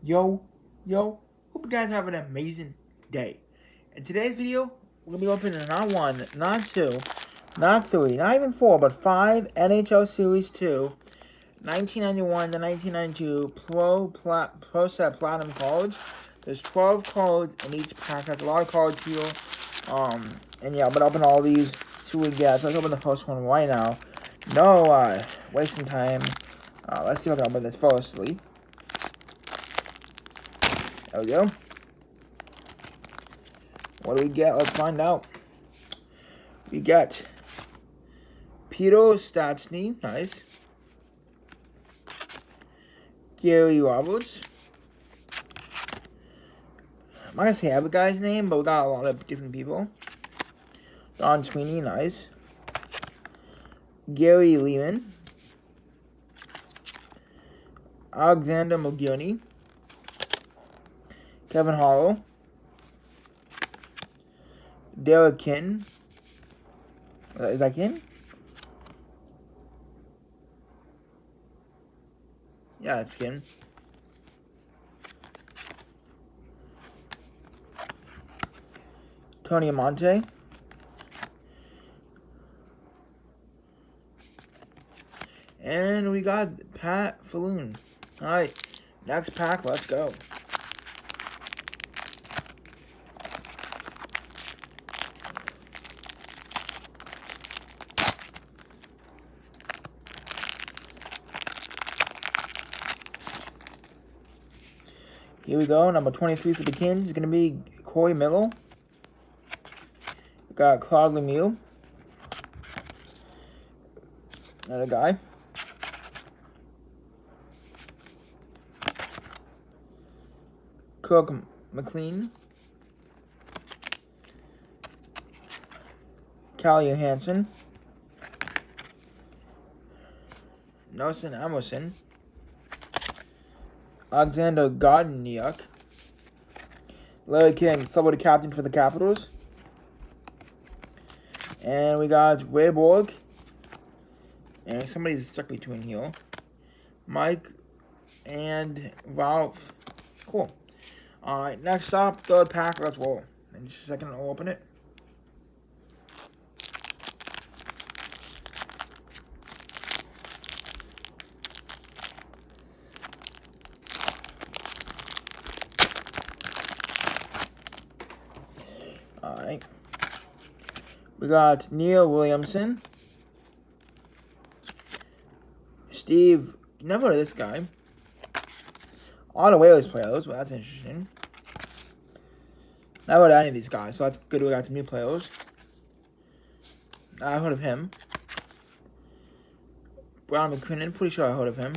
Yo, yo, hope you guys have an amazing day. In today's video, we're gonna be opening not one, not two, not three, not even four, but five NHL Series 2, 1991 to 1992 Pro Set Platinum cards. There's 12 cards in each pack. That's a lot of cards here. And yeah, I'm gonna open all these, see what we get. So let's open the first one right now. No wasting time. Let's see if I can open this firstly. There we go. What do we get? Let's find out. We get Peter Stastny, nice. Gary Roberts. I'm not gonna say every guy's name, but we got a lot of different people. Don Sweeney, nice. Gary Lehman. Alexander McGinney. Kevin Hollow. Derek Kin. Is that Kin? Yeah, it's Kin. Tony Amonte. And we got Pat Falloon. Alright, next pack, let's go. Here we go. Number 23 for the Kings is going to be Corey Miller. We got Claude Lemieux. Another guy. Kirk McLean. Cal Johansson. Nelson Emerson. Alexander Gardeniuk. Larry King, celebrity captain for the Capitals. And we got Ray Borg. And somebody's stuck between here. Mike and Ralph. Cool. Alright, next up, third pack. Let's roll. In just a second, I'll open it. Alright. We got Neil Williamson. Steve, never heard of this guy. A lot of Whalers players, well, that's interesting. Never heard of any of these guys, so that's good we got some new players. I heard of him. Brown McKinnon, pretty sure I heard of him.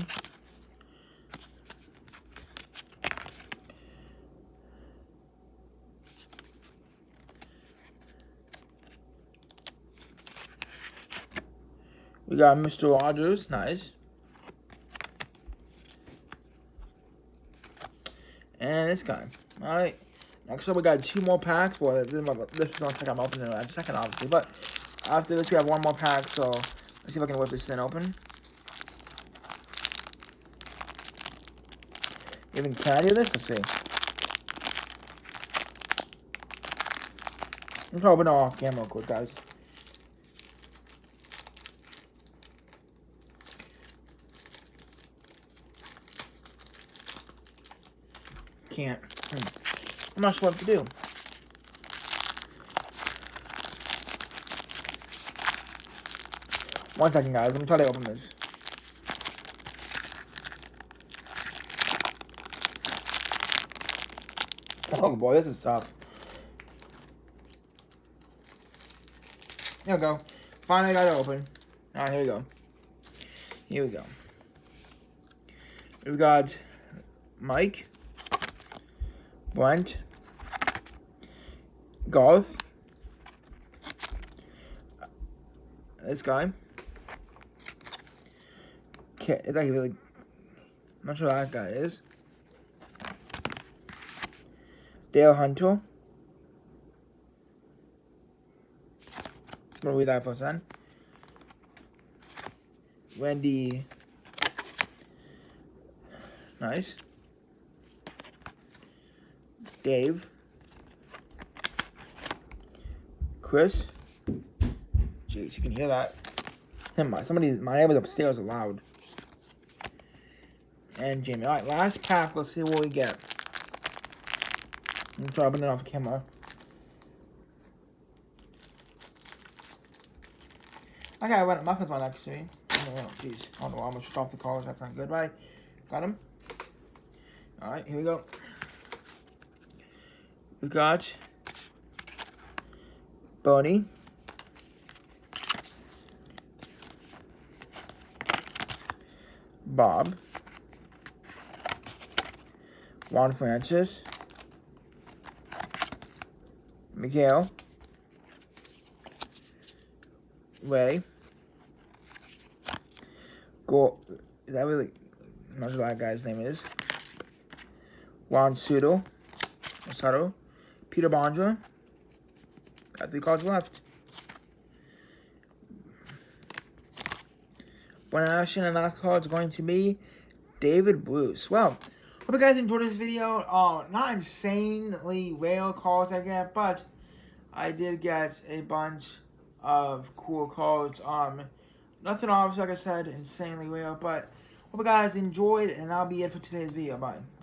We got Mr. Rogers, nice. And this guy. Alright. Next up, we got two more packs. Well, this is not like I'm opening it at a second, obviously. But after this, we have one more pack. So let's see if I can whip this thing open. Even can I do this? Let's see. I'm probably open it off camera, quick, guys. Can't. I'm not sure what to do. One second, guys. Let me try to open this. Oh boy, this is tough. Here we go. Finally got it open. Alright, here we go. Here we go. We got Mike. Brent. Garth. This guy. It's like really. I'm not sure who that guy is. Dale Hunter. I'm gonna read that for a second. Wendy. Nice. Dave. Chris. Jeez, you can hear that. My neighbors upstairs are loud. And Jamie. Alright, last pack. Let's see what we get. I'm dropping it off camera. Okay, I went Muffins one actually. Oh, jeez. Oh no, I'm gonna stop the calls. That's not good, right? Got him. Alright, here we go. We got Bonnie. Bob. Juan Francis. Miguel. Ray. Is that really? I'm not sure what that guy's name is. Juan Soto. Peter Bondra. Got 3 cards left. One action and last card is going to be David Bruce. Well, hope you guys enjoyed this video. Not insanely rare cards I get, but I did get a bunch of cool cards. Nothing obvious, like I said, insanely rare, but hope you guys enjoyed, and that'll be it for today's video. Bye.